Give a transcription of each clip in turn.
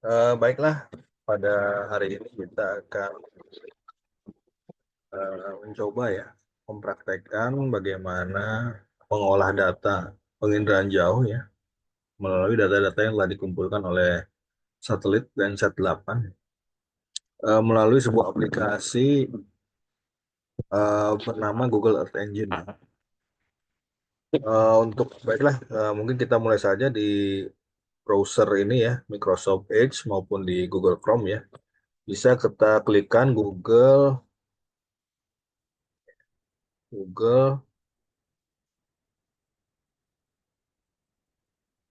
Baiklah, pada hari ini kita akan mencoba ya mempraktekkan bagaimana mengolah data penginderaan jauh ya melalui data-data yang telah dikumpulkan oleh satelit dan Sat-8 melalui sebuah aplikasi bernama Google Earth Engine. Baiklah, mungkin kita mulai saja di browser ini ya, Microsoft Edge maupun di Google Chrome ya. Bisa kita klikkan Google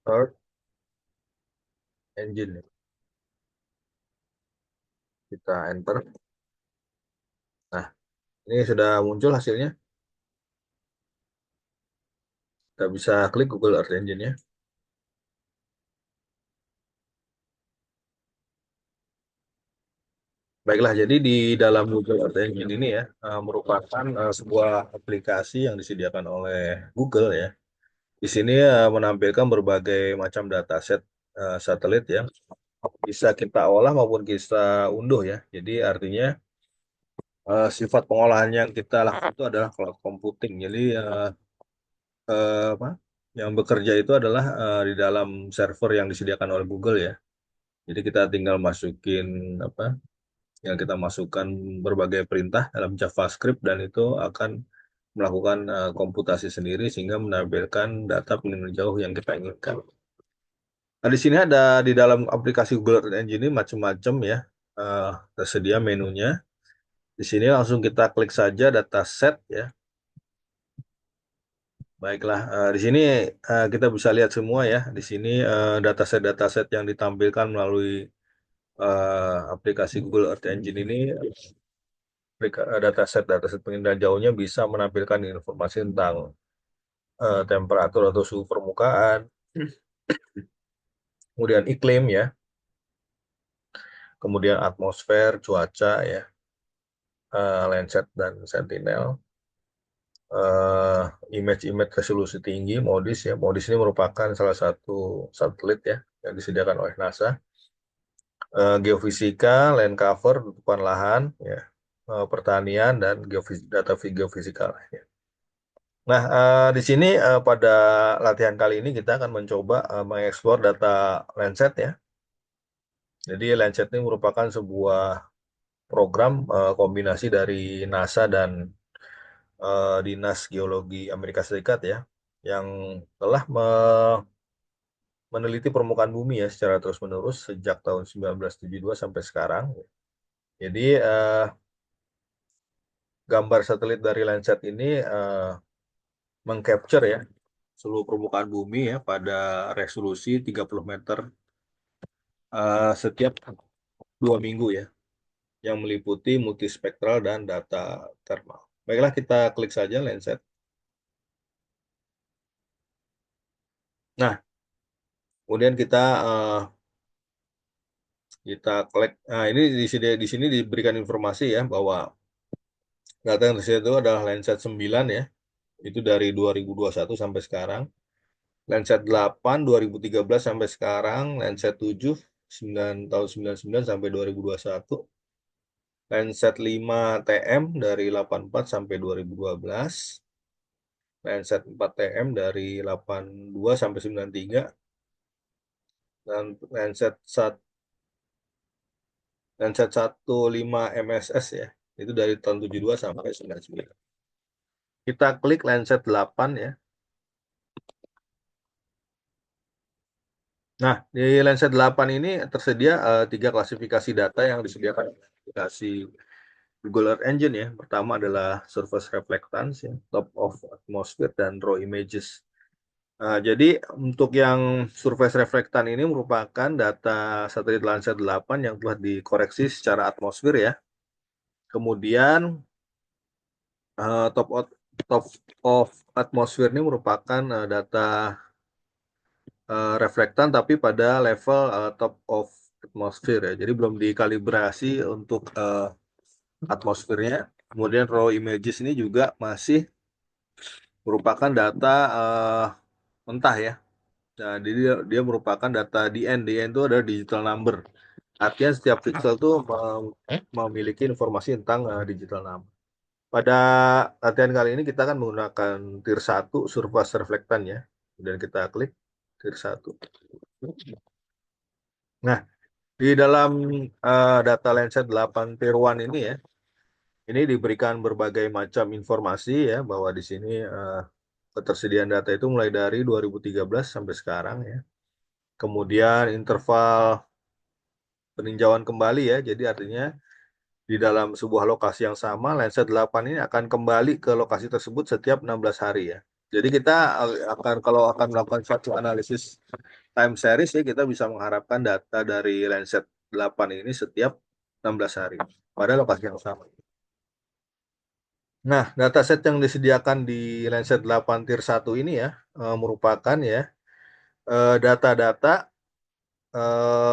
Earth Engine. Kita enter. Nah, ini sudah muncul hasilnya. Kita bisa klik Google Earth Engine ya. Baiklah, jadi di dalam Google Earth Engine ini ya, merupakan sebuah aplikasi yang disediakan oleh Google ya. Di sini menampilkan berbagai macam dataset satelit yang bisa kita olah maupun kita unduh ya. Jadi artinya sifat pengolahan yang kita lakukan itu adalah cloud computing. Jadi apa? Yang bekerja itu adalah di dalam server yang disediakan oleh Google ya. Jadi kita tinggal masukin apa yang kita masukkan berbagai perintah dalam JavaScript dan itu akan melakukan komputasi sendiri sehingga menampilkan data penilaian jauh yang kita inginkan. Nah, di sini ada di dalam aplikasi Google Earth Engine ini macam-macam ya tersedia menunya. Di sini langsung kita klik saja dataset ya. Baiklah, di sini kita bisa lihat semua ya. Di sini dataset-dataset yang ditampilkan melalui aplikasi Google Earth Engine ini dataset penginderaan jauhnya bisa menampilkan informasi tentang temperatur atau suhu permukaan, kemudian iklim ya, kemudian atmosfer, cuaca ya, Landsat dan Sentinel, eh, image-image resolusi tinggi, MODIS ya. MODIS ini merupakan salah satu satelit ya yang disediakan oleh NASA. Geofisika, land cover, tutupan lahan, ya, pertanian dan data geofisikal. Ya. Nah, di sini pada latihan kali ini kita akan mencoba mengeksplor data Landsat ya. Jadi Landsat ini merupakan sebuah program kombinasi dari NASA dan Dinas Geologi Amerika Serikat ya, yang telah meneliti permukaan bumi ya secara terus-menerus sejak tahun 1972 sampai sekarang. Jadi gambar satelit dari Landsat ini mengcapture ya seluruh permukaan bumi ya pada resolusi 30 meter setiap 2 minggu ya, yang meliputi multispektral dan data thermal. Baiklah, kita klik saja Landsat. Nah, kemudian eh, kita klik. Nah, ini di sini diberikan informasi ya bahwa data yang tersedia itu adalah Landsat 9 ya. Itu dari 2021 sampai sekarang. Landsat 8 2013 sampai sekarang, Landsat 7 9 tahun 99 sampai 2021. Landsat 5 TM dari 84 sampai 2012. Landsat 4 TM dari 82 sampai 93 dan Landsat 15 MSS ya. Itu dari tahun 72 sampai 99. Kita klik Landsat 8 ya. Nah, di Landsat 8 ini tersedia 3 klasifikasi data yang disediakan oleh aplikasi Google Earth Engine ya. Pertama adalah surface reflectance ya, top of atmosphere dan raw images. Nah, jadi untuk yang surface reflectance ini merupakan data satelit Landsat 8 yang telah dikoreksi secara atmosfer ya. Kemudian top of, top of atmosphere ini merupakan data reflektan tapi pada level top of atmosphere ya. Jadi belum dikalibrasi untuk atmosfernya. Kemudian raw images ini juga masih merupakan data mentah ya. Nah, dia merupakan data DN. DN itu adalah digital number. Artinya setiap pixel itu memiliki informasi tentang digital number. Pada latihan kali ini kita akan menggunakan tier 1 surface reflectance ya. Kemudian kita klik tier 1. Nah, di dalam data Landsat 8 tier 1 ini ya, ini diberikan berbagai macam informasi ya, bahwa di sini ketersediaan data itu mulai dari 2013 sampai sekarang ya. Kemudian interval peninjauan kembali ya, jadi artinya di dalam sebuah lokasi yang sama, Landsat 8 ini akan kembali ke lokasi tersebut setiap 16 hari ya. Jadi kita kalau akan melakukan suatu analisis time series ya, kita bisa mengharapkan data dari Landsat 8 ini setiap 16 hari pada lokasi yang sama. Nah, dataset yang disediakan di Landsat 8 Tier 1 ini ya, merupakan ya data-data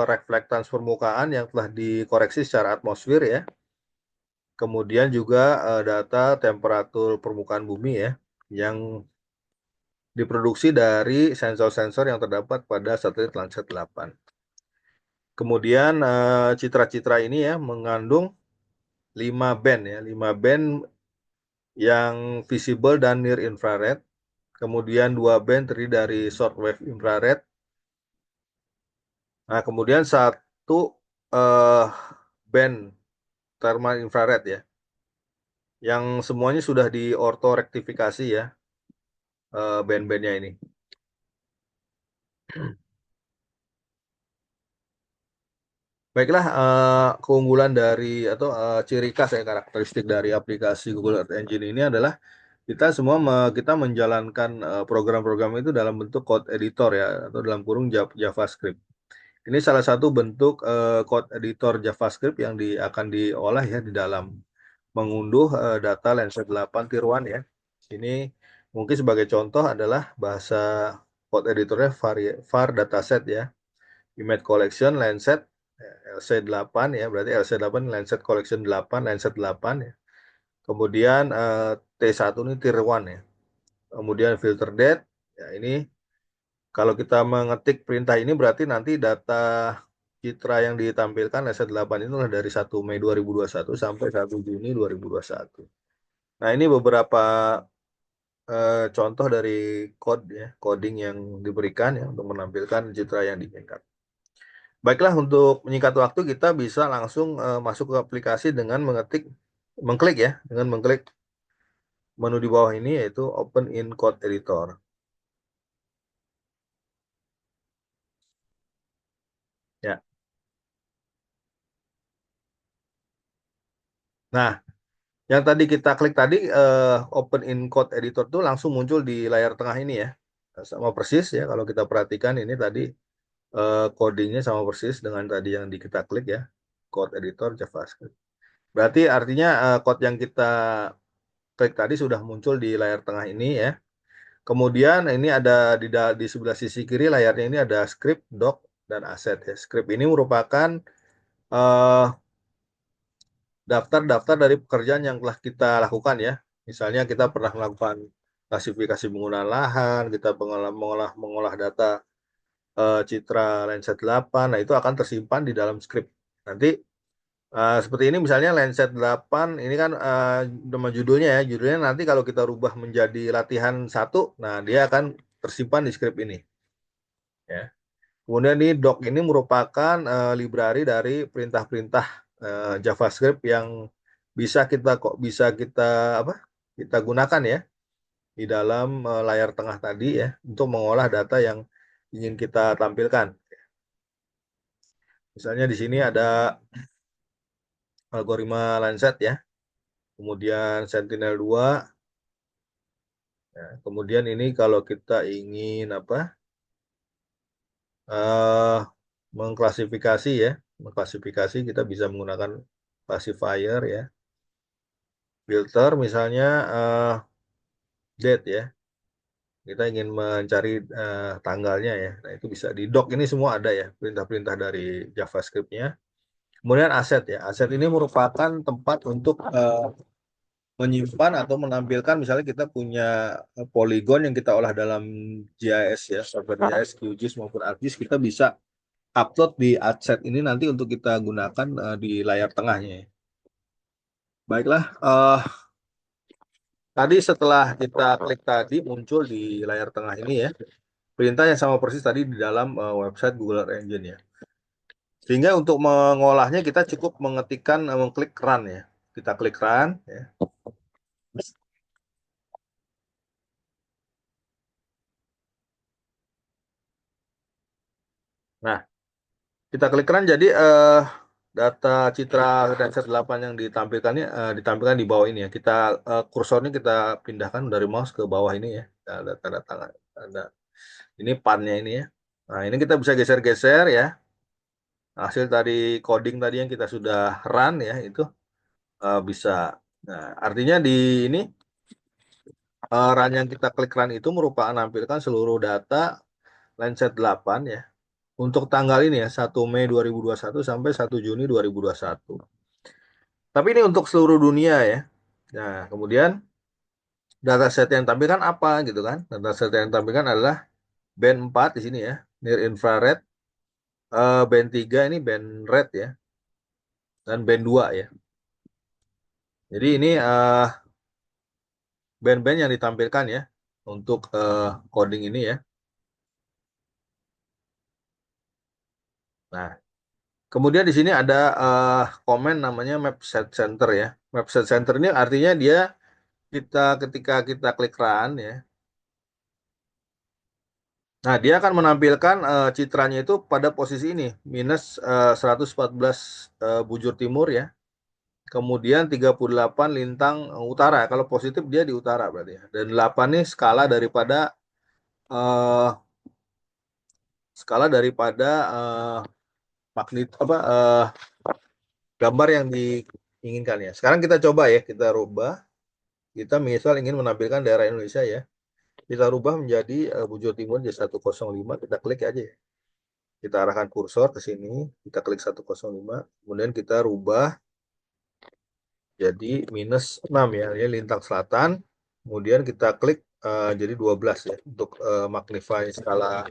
reflektans permukaan yang telah dikoreksi secara atmosfer ya. Kemudian juga data temperatur permukaan bumi ya, yang diproduksi dari sensor-sensor yang terdapat pada satelit Landsat 8. Kemudian citra-citra ini ya mengandung 5 band ya, 5 band yang visible dan near infrared. Kemudian 2 band terdiri dari short wave infrared. Nah, kemudian satu eh, band thermal infrared ya, yang semuanya sudah di ortho rektifikasi ya, band-bandnya ini. Baiklah, keunggulan dari atau ciri khas ya, karakteristik dari aplikasi Google Earth Engine ini adalah kita menjalankan program-program itu dalam bentuk code editor ya, atau dalam kurung JavaScript. Ini salah satu bentuk code editor JavaScript yang akan diolah ya di dalam mengunduh data Landsat 8 Tier 1 ya. Ini mungkin sebagai contoh adalah bahasa code editornya var dataset ya. Image collection Landsat LC8 ya, berarti LC8 Landsat collection 8, Landsat 8 ya. Kemudian T1 ini Tier 1 ya. Kemudian filter date ya, ini kalau kita mengetik perintah ini berarti nanti data citra yang ditampilkan Landsat 8 itu adalah dari 1 Mei 2021 sampai 1 Juni 2021. Nah, ini beberapa contoh dari coding yang diberikan ya untuk menampilkan citra yang diinginkan. Baiklah, untuk menyingkat waktu kita bisa langsung masuk ke aplikasi dengan mengklik ya, dengan mengklik menu di bawah ini yaitu Open in Code Editor. Ya. Nah, yang tadi kita klik tadi Open in Code Editor tuh langsung muncul di layar tengah ini ya. Sama persis ya, kalau kita perhatikan ini tadi codingnya sama persis dengan tadi yang kita klik ya, Code Editor JavaScript. Berarti artinya code yang kita klik tadi sudah muncul di layar tengah ini ya. Kemudian ini ada di sebelah sisi kiri layarnya ini ada script, doc, dan aset ya. Script ini merupakan eh, daftar-daftar dari pekerjaan yang telah kita lakukan ya. Misalnya kita pernah melakukan klasifikasi penggunaan lahan, kita mengolah data citra Landsat 8, nah itu akan tersimpan di dalam script. Nanti seperti ini misalnya Landsat 8, ini kan nama judulnya ya, judulnya nanti kalau kita rubah menjadi latihan 1, nah dia akan tersimpan di script ini. Ya. Kemudian ini doc ini merupakan library dari perintah-perintah JavaScript yang bisa kita apa? Kita gunakan ya di dalam layar tengah tadi ya untuk mengolah data yang ingin kita tampilkan. Misalnya di sini ada algoritma Landsat ya. Kemudian Sentinel-2 ya. Kemudian ini kalau kita ingin apa? eh mengklasifikasi ya. Mengklasifikasi kita bisa menggunakan classifier ya. Filter misalnya date ya. Kita ingin mencari tanggalnya ya. Nah, itu bisa di doc ini semua ada ya, perintah-perintah dari JavaScript-nya. Kemudian aset ya. Aset ini merupakan tempat untuk menyimpan atau menampilkan misalnya kita punya poligon yang kita olah dalam GIS ya, software GIS, QGIS maupun ArcGIS, kita bisa upload di ArcSet ini nanti untuk kita gunakan di layar tengahnya ya. Baiklah, tadi setelah kita klik tadi muncul di layar tengah ini ya, perintah yang sama persis tadi di dalam website Google Earth Engine ya. Sehingga untuk mengolahnya kita cukup mengetikkan, mengklik run ya. Kita klik run ya. Nah, kita klik run jadi data citra Landsat 8 yang ditampilkannya ditampilkan di bawah ini ya. Kita kursornya kita pindahkan dari mouse ke bawah ini ya. Ada tanda tangan. Ada ini pannya ini ya. Nah, ini kita bisa geser-geser ya. Hasil tadi coding tadi yang kita sudah run ya itu bisa. Nah, artinya di ini run yang kita klik run itu merupakan menampilkan seluruh data Landsat 8 ya. Untuk tanggal ini ya, 1 Mei 2021 sampai 1 Juni 2021. Tapi ini untuk seluruh dunia ya. Nah, kemudian dataset yang tampilkan apa gitu kan? Dataset yang tampilkan adalah band 4 di sini ya, near infrared, band 3 ini band red ya, dan band 2 ya. Jadi ini band-band yang ditampilkan ya untuk coding ini ya. Nah, kemudian di sini ada komen namanya map set center ya. Map set center ini artinya dia ketika kita klik run ya. Nah, dia akan menampilkan citranya itu pada posisi ini, minus 114 bujur timur ya. Kemudian 38 lintang utara. Kalau positif dia di utara berarti ya. Dan 8 ini eh, skala daripada magnet apa gambar yang diinginkan ya. Sekarang kita coba ya, kita rubah. Kita misal ingin menampilkan daerah Indonesia ya. Kita rubah menjadi bujur timur jadi 105, kita klik aja ya. Kita arahkan kursor ke sini, kita klik 105, kemudian kita rubah jadi -6 ya, ini lintang selatan. Kemudian kita klik jadi 12 ya untuk magnify skala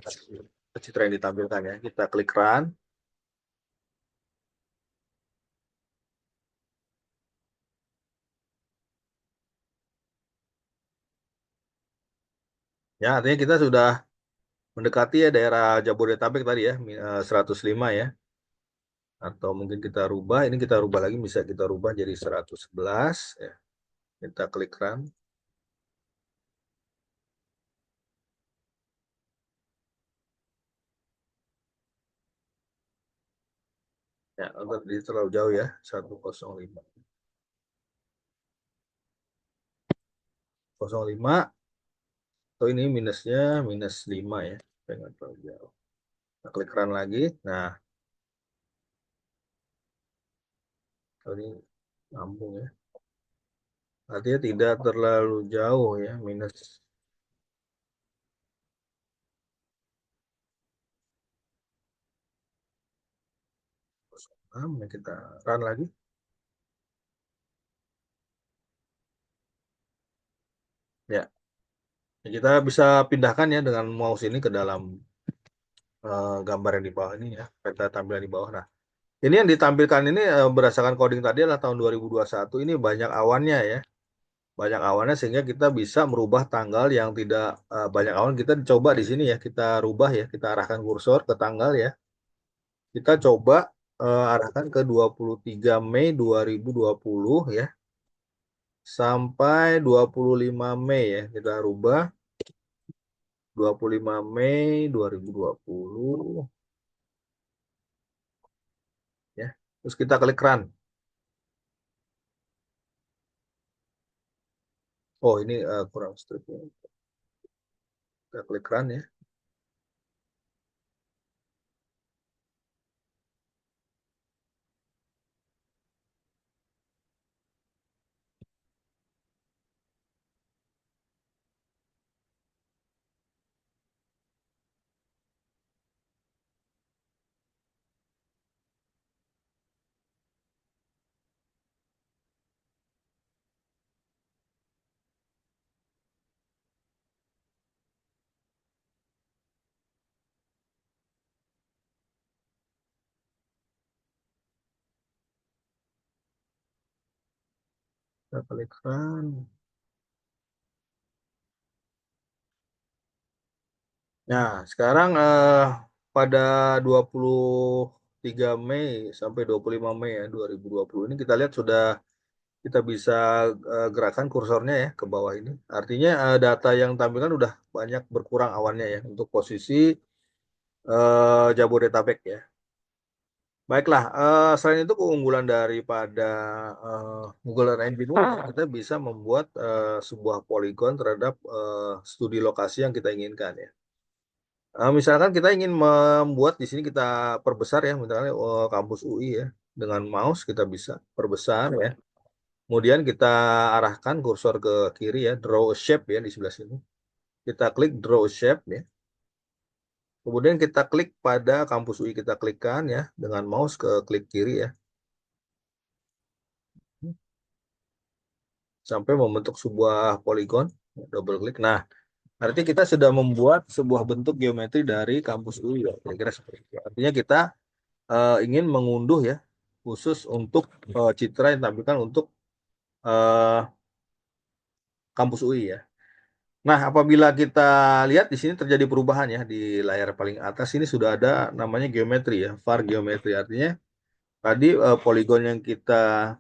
citra yang ditampilkan ya. Kita klik run. Ya, artinya kita sudah mendekati ya daerah Jabodetabek tadi ya, 105 ya. Atau mungkin kita rubah, ini kita rubah lagi, bisa kita rubah jadi 111 ya. Kita klik run. Ya, untuk di terlalu jauh ya, 105. 05 atau ini minusnya -5 ya. Jangan terlalu jauh. Nah, klik run lagi. Nah, ini lambung ya. Artinya tidak terlalu jauh ya, -6 ya, kita run lagi. Ya, kita bisa pindahkan ya dengan mouse ini ke dalam gambar yang di bawah ini ya, peta tampilan di bawah. Nah, ini yang ditampilkan ini berdasarkan coding tadi adalah tahun 2021. Ini banyak awannya ya. Banyak awannya sehingga kita bisa merubah tanggal yang tidak banyak awan. Kita coba di sini ya, kita rubah ya, kita arahkan kursor ke tanggal ya. Kita coba arahkan ke 23 Mei 2020 ya, sampai 25 Mei ya. Kita rubah 25 Mei 2020 ya. Terus kita klik run. Oh, ini kurang stripnya. Kita klik run ya. Kita klik run. Nah, sekarang pada 23 Mei sampai 25 Mei ya 2020 ini kita lihat sudah kita bisa gerakan kursornya ya ke bawah ini. Artinya data yang tampilkan udah banyak berkurang awannya ya untuk posisi Jabodetabek ya. Baiklah, selain itu keunggulan daripada Google Earth Engine ini, kita bisa membuat sebuah poligon terhadap studi lokasi yang kita inginkan ya. Misalkan kita ingin membuat di sini kita perbesar ya, misalnya kampus UI ya, dengan mouse kita bisa perbesar ya. Kemudian kita arahkan kursor ke kiri ya, draw a shape ya di sebelah sini. Kita klik draw a shape ya. Kemudian kita klik pada kampus UI, kita klikkan ya dengan mouse ke klik kiri ya, sampai membentuk sebuah poligon, double klik. Nah, artinya kita sudah membuat sebuah bentuk geometri dari kampus UI ya, kira-kira seperti itu. Artinya kita ingin mengunduh ya, khusus untuk citra yang tampilkan untuk eh, kampus UI ya. Nah, apabila kita lihat di sini terjadi perubahan ya di layar paling atas ini sudah ada namanya geometri ya, var geometri. Artinya tadi poligon yang kita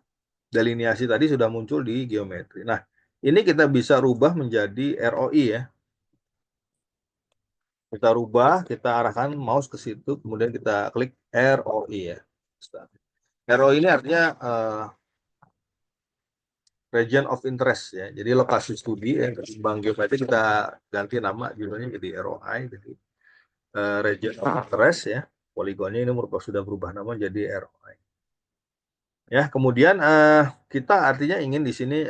delineasi tadi sudah muncul di geometri. Nah, ini kita bisa rubah menjadi ROI ya. Kita rubah, kita arahkan mouse ke situ, kemudian kita klik ROI ya. ROI ini artinya region of interest ya. Jadi lokasi studi ya, ketimbang geometri kita ganti nama judulnya jadi ROI, jadi region of interest ya. Poligonnya ini merupakan sudah berubah nama jadi ROI. Ya, kemudian kita artinya ingin di sini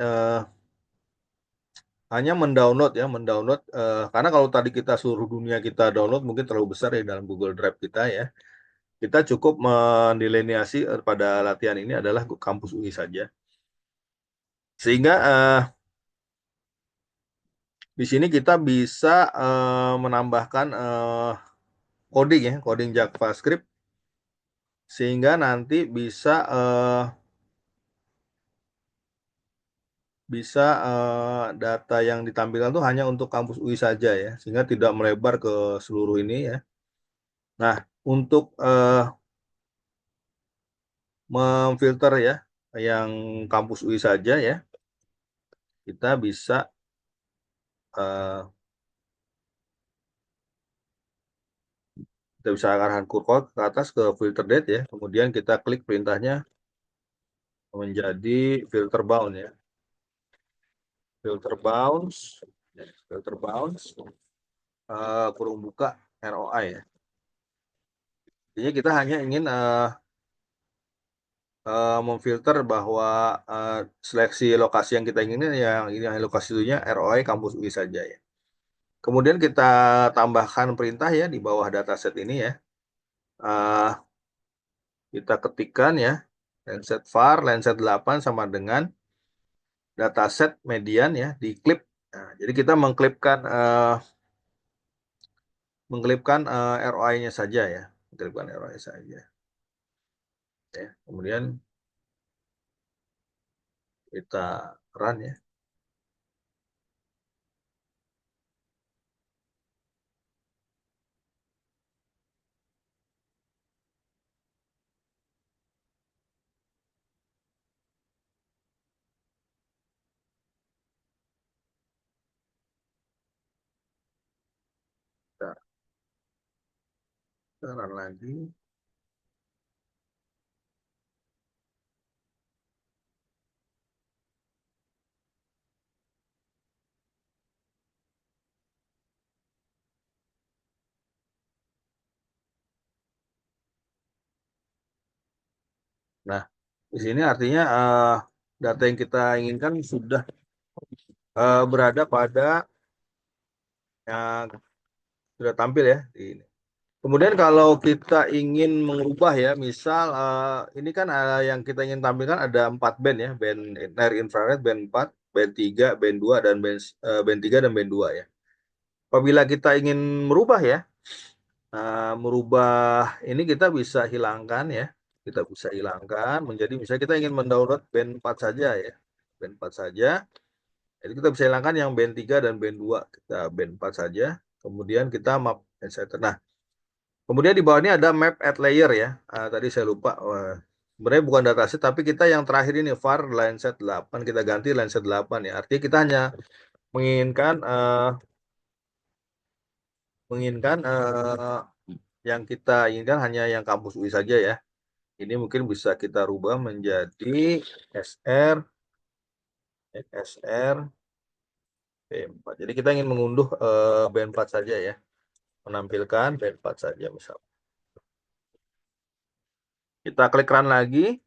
hanya mendownload ya, mendownload karena kalau tadi kita seluruh dunia kita download mungkin terlalu besar ya dalam Google Drive kita ya. Kita cukup mendelineasi pada latihan ini adalah kampus UI saja. Sehingga di sini kita bisa menambahkan coding ya, coding JavaScript sehingga nanti bisa data yang ditampilkan itu hanya untuk kampus UI saja ya, sehingga tidak melebar ke seluruh ini ya. Nah, untuk memfilter ya yang kampus UI saja ya, kita bisa uh, kita bisa arahkan kursor ke atas ke filter date ya, kemudian kita klik perintahnya menjadi filter bound ya, filter bounds, filter bounds, kurung buka ROI ya. Jadi kita hanya ingin memfilter bahwa seleksi lokasi yang kita inginkan yang ini lokasi itunya ROI kampus UI saja ya. Kemudian kita tambahkan perintah ya di bawah dataset ini ya. Uh, kita ketikkan ya Landsat var Landsat 8 sama dengan dataset median ya di clip. Nah, jadi kita mengklipkan ROI-nya saja ya, mengklipkan ROI saja. Ya, kemudian kita run ya. Kita run lagi. Nah, di sini artinya data yang kita inginkan sudah berada pada yang sudah tampil ya di ini. Kemudian kalau kita ingin mengubah ya, misal ini kan yang kita ingin tampilkan ada 4 band ya, band near infrared, band 4, band 3, band 2 dan band 3 dan band 2 ya. Apabila kita ingin merubah ya, merubah ini kita bisa hilangkan ya. Kita bisa hilangkan menjadi misalnya kita ingin mendownload band 4 saja ya. band 4 saja. Jadi kita bisa hilangkan yang band 3 dan band 2. Kita band 4 saja. Kemudian kita map and setter. Nah, kemudian di bawah ini ada map at layer ya. Tadi saya lupa. Sebenarnya bukan dataset, tapi kita yang terakhir ini var line set 8 kita ganti line set 8 ya. Artinya kita hanya menginginkan yang kita inginkan hanya yang kampus UI saja ya. Ini mungkin bisa kita rubah menjadi SR SR B4. Jadi kita ingin mengunduh B4 saja ya. Menampilkan B4 saja misal. Kita klik run lagi.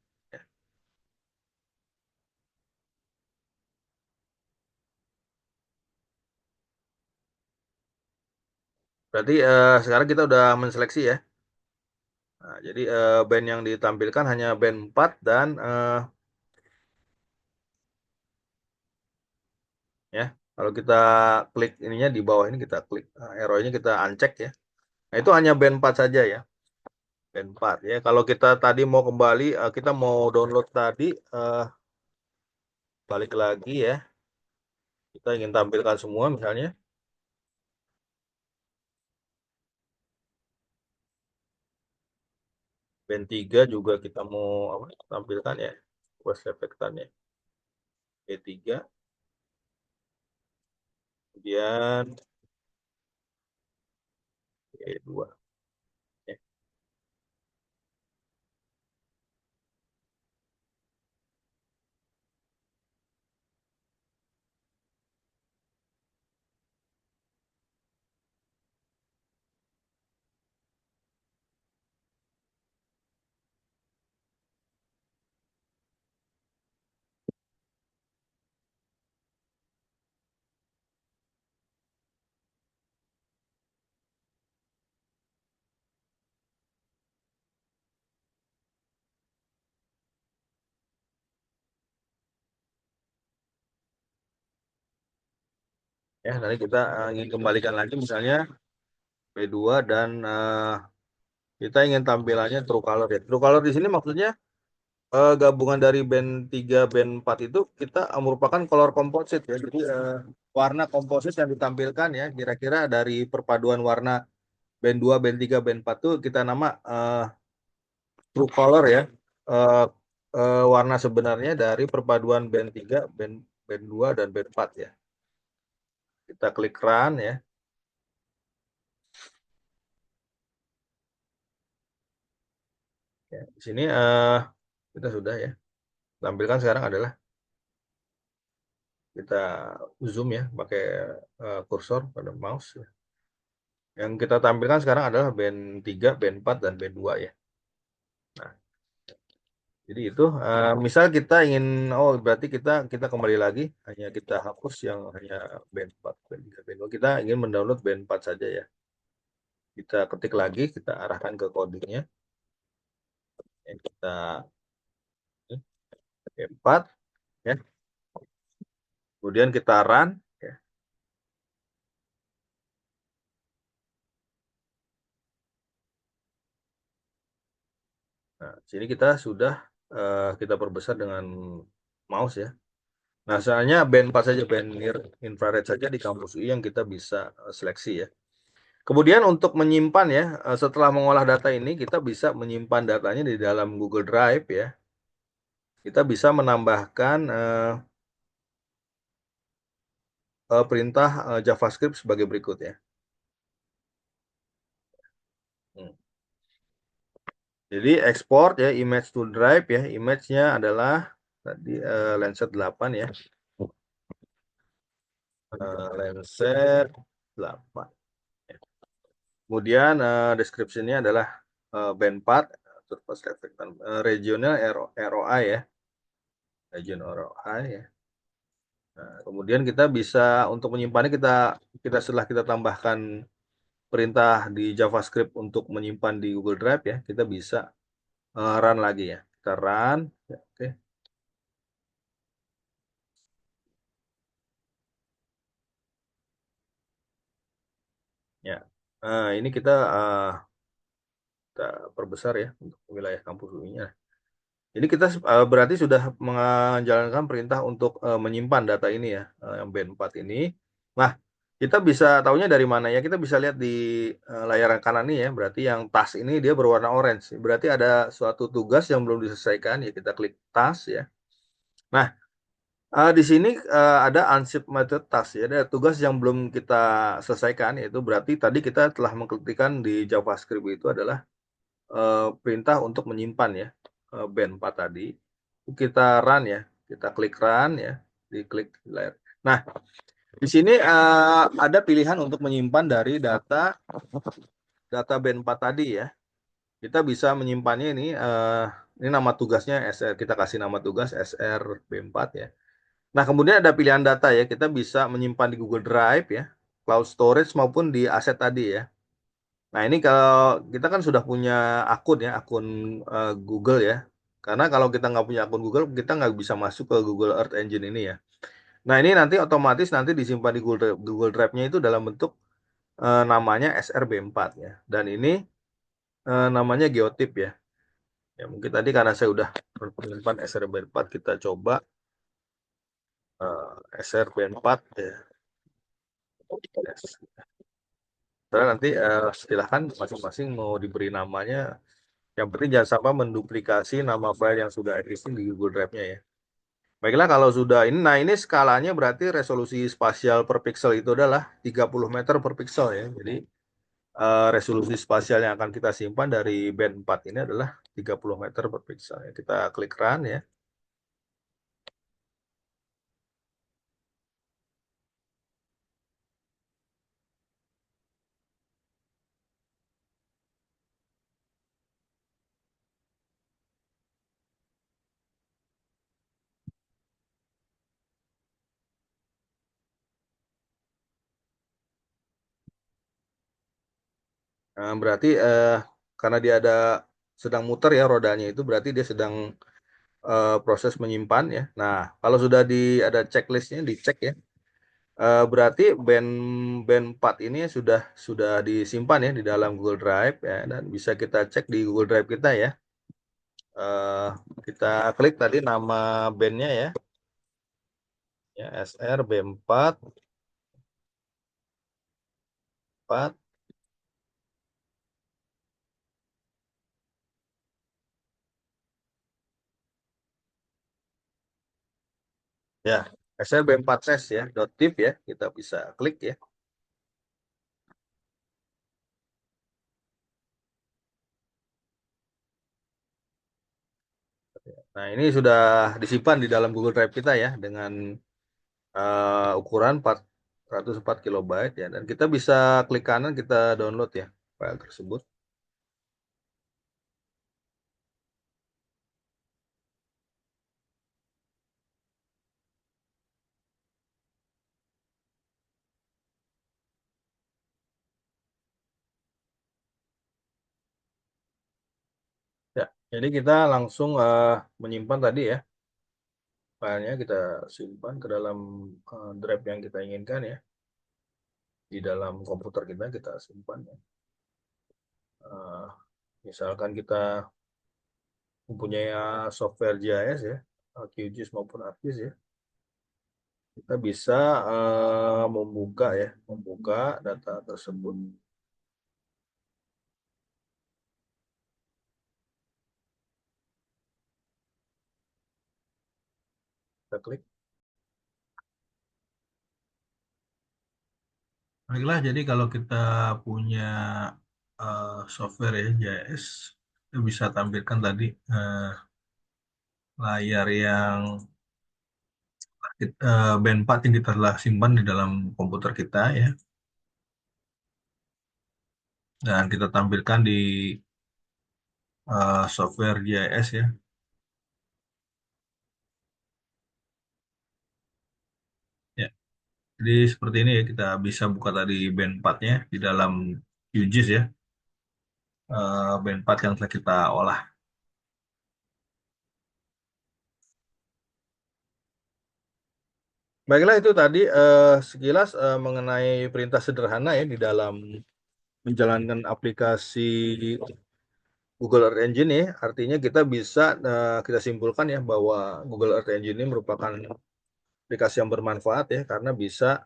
Berarti sekarang kita udah menseleksi ya. Nah, jadi band yang ditampilkan hanya band 4 dan ya kalau kita klik ininya di bawah ini kita klik arrow-nya kita uncheck ya. Nah, itu hanya band 4 saja ya. Band 4 ya. Kalau kita tadi mau kembali kita mau download tadi balik lagi ya. Kita ingin tampilkan semua misalnya. Band 3 juga kita mau apa, tampilkan ya. West Effectan ya. B3 kemudian B2 ya. Ya, nanti kita ingin kembalikan lagi misalnya B2 dan kita ingin tampilannya true color ya. True color di sini maksudnya gabungan dari band 3 band 4 itu kita merupakan color composite ya. Jadi warna komposit yang ditampilkan ya kira-kira dari perpaduan warna band 2 band 3 band 4 itu kita nama true color ya. Eh, warna sebenarnya dari perpaduan band 3 band 2 dan band 4 ya. Kita klik run ya. Ya, di sini kita sudah ya. Tampilkan sekarang adalah kita zoom ya pakai kursor pada mouse. Yang kita tampilkan sekarang adalah band 3, band 4 dan band 2 ya. Nah, jadi itu misal kita ingin oh berarti kita kita kembali lagi hanya kita hapus yang hanya band 4, band 3, band 2. Kita ingin mendownload band 4 saja ya. Kita ketik lagi, kita arahkan ke codingnya. Yang kita band 4 ya. Kemudian kita run ya. Nah, sini kita sudah kita perbesar dengan mouse ya. Nah, soalnya band 4 saja, band near infrared saja di kampus UI yang kita bisa seleksi ya. Kemudian untuk menyimpan ya, setelah mengolah data ini, kita bisa menyimpan datanya di dalam Google Drive ya. Kita bisa menambahkan perintah JavaScript sebagai berikut ya. Hmm. Jadi export ya, image to drive ya. Image-nya adalah tadi Landsat 8 ya. Landsat 8. Kemudian deskripsinya adalah band 4, surface reflectance, regional ROI ya, region ROI ya. Nah, kemudian kita bisa untuk menyimpannya kita kita setelah kita tambahkan perintah di JavaScript untuk menyimpan di Google Drive ya, kita bisa run lagi ya. Kita run, ya, oke. Ya, ini kita perbesar ya untuk wilayah kampus UI-nya. Ini kita berarti sudah menjalankan perintah untuk menyimpan data ini ya, yang band 4 ini. Nah, kita bisa tahunya dari mana ya? Kita bisa lihat di layar kanan ini ya. Berarti yang task ini dia berwarna orange. Berarti ada suatu tugas yang belum diselesaikan ya. Kita klik task ya. Nah, di sini ada unsubmitted task ya. Ada tugas yang belum kita selesaikan, yaitu berarti tadi kita telah mengklikkan di JavaScript itu adalah perintah untuk menyimpan ya, band 4 tadi. Kita run ya, kita klik run ya, diklik layar. Nah, di sini ada pilihan untuk menyimpan dari data band 4 tadi ya. Kita bisa menyimpannya ini nama tugasnya SR, kita kasih nama tugas SR B4 ya. Nah, kemudian ada pilihan data ya, kita bisa menyimpan di Google Drive ya, cloud storage maupun di aset tadi ya. Nah, ini kalau kita kan sudah punya akun ya, akun Google ya. Karena kalau kita nggak punya akun Google, kita nggak bisa masuk ke Google Earth Engine ini ya. Nah, ini nanti otomatis nanti disimpan di Google Drive-nya itu dalam bentuk namanya SRB4 ya. Dan ini namanya geotip ya. Ya, mungkin tadi karena saya udah menyimpan SRB4, kita coba SRB4 ya. Yes. Karena nanti silahkan masing-masing mau diberi namanya. Yang penting jangan sampai menduplikasi nama file yang sudah existing di Google Drive-nya ya. Baiklah, kalau sudah ini, nah ini skalanya berarti resolusi spasial per pixel itu adalah 30 meter per pixel ya. Jadi resolusi spasial yang akan kita simpan dari band 4 ini adalah 30 meter per pixel ya. Kita klik run ya. Berarti karena dia ada sedang muter ya rodanya itu berarti dia sedang proses menyimpan ya. Nah, kalau sudah ada checklistnya dicek ya. Berarti band band 4 ini sudah disimpan ya di dalam Google Drive ya dan bisa kita cek di Google Drive kita ya. Eh, kita klik tadi nama bandnya ya SR B4 4 ya SR B4 test ya .tif ya kita bisa klik ya. Nah, ini sudah disimpan di dalam Google Drive kita ya dengan ukuran 404 kilobyte ya dan kita bisa klik kanan kita download ya file tersebut. Ya, jadi kita langsung menyimpan tadi ya filenya kita simpan ke dalam drive yang kita inginkan ya di dalam komputer kita simpan ya. Eh, Misalkan kita mempunyai software GIS ya, QGIS maupun ArcGIS ya, kita bisa membuka data tersebut. Kita klik. Baiklah, jadi kalau kita punya software ya GIS, kita bisa tampilkan tadi layar yang band 4 yang kita telah simpan di dalam komputer kita ya. Dan kita tampilkan di software GIS ya. Ya, jadi seperti ini ya kita bisa buka tadi band 4-nya di dalam QGIS ya. Band 4 yang telah kita olah. Baiklah, itu tadi sekilas mengenai perintah sederhana ya di dalam menjalankan aplikasi Google Earth Engine nih, artinya kita bisa kita simpulkan ya bahwa Google Earth Engine ini merupakan aplikasi yang bermanfaat ya karena bisa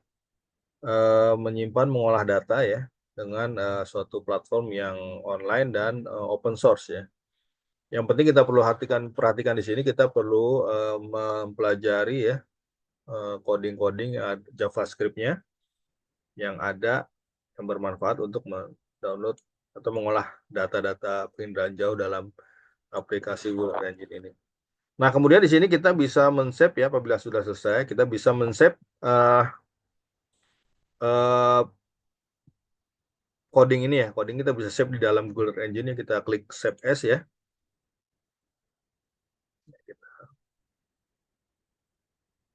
menyimpan mengolah data ya dengan suatu platform yang online dan open source ya. Yang penting kita perlu perhatikan di sini kita perlu mempelajari ya coding-coding JavaScript-nya yang ada yang bermanfaat untuk mendownload atau mengolah data-data penginderaan jauh dalam aplikasi Google Engine ini. Nah, kemudian di sini kita bisa men-save ya apabila sudah selesai, kita bisa men-save uh, uh, coding ini ya. Coding kita bisa save di dalam Google Engine ya. Kita klik Save As ya.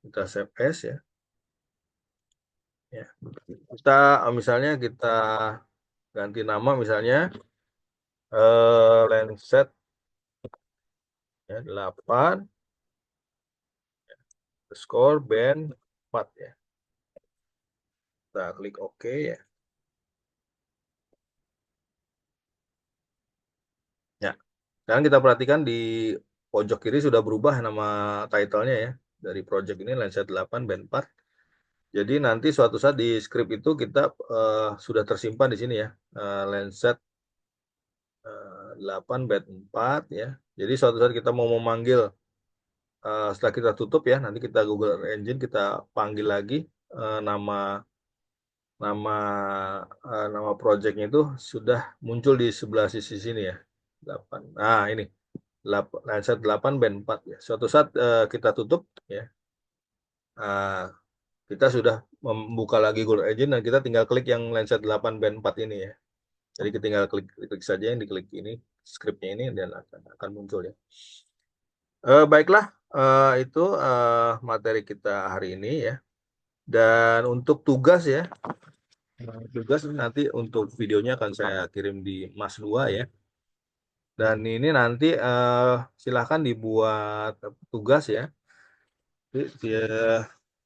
Kita Save As ya. Ya. Kita misalnya kita ganti nama misalnya Landset ya 8 skor band 4 ya. Kita klik OK ya. Ya. Sekarang kita perhatikan di pojok kiri sudah berubah nama title-nya ya. Dari project ini Landset 8 band 4. Jadi nanti suatu saat di script itu kita sudah tersimpan di sini ya. Landset 8 bed 4 ya. Jadi suatu saat kita mau memanggil setelah kita tutup ya, nanti kita Google Engine kita panggil lagi nama nama nama projectnya itu sudah muncul di sebelah sisi sini ya. 8. Nah, ini Lansat 8 band 4 ya. Suatu saat kita tutup ya. Kita sudah membuka lagi Google Engine dan kita tinggal klik yang Lansat 8 band 4 ini ya. Jadi kita tinggal klik saja yang diklik ini, scriptnya ini dan akan muncul ya. Baiklah, itu materi kita hari ini ya. Dan untuk tugas ya, tugas nanti untuk videonya akan saya kirim di Mas Dua ya. Dan ini nanti silahkan dibuat tugas ya.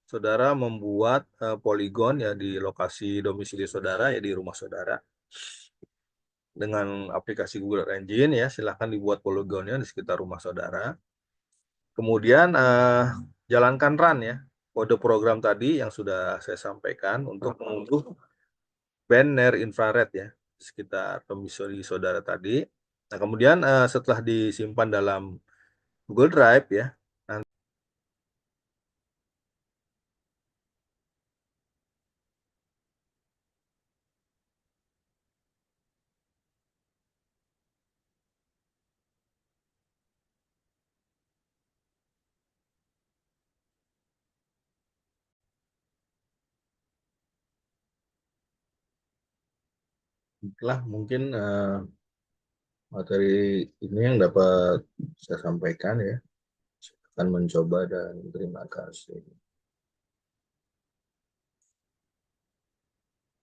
Saudara membuat poligon ya di lokasi domisili saudara ya di rumah saudara dengan aplikasi Google Engine ya. Silahkan dibuat poligonnya di sekitar rumah saudara. Kemudian jalankan run ya, kode program tadi yang sudah saya sampaikan untuk mengunduh banner infrared ya di sekitar domisili saudara tadi. Nah, kemudian setelah disimpan dalam Google Drive ya, nantilah mungkin materi ini yang dapat saya sampaikan ya. Saya akan mencoba dan terima kasih.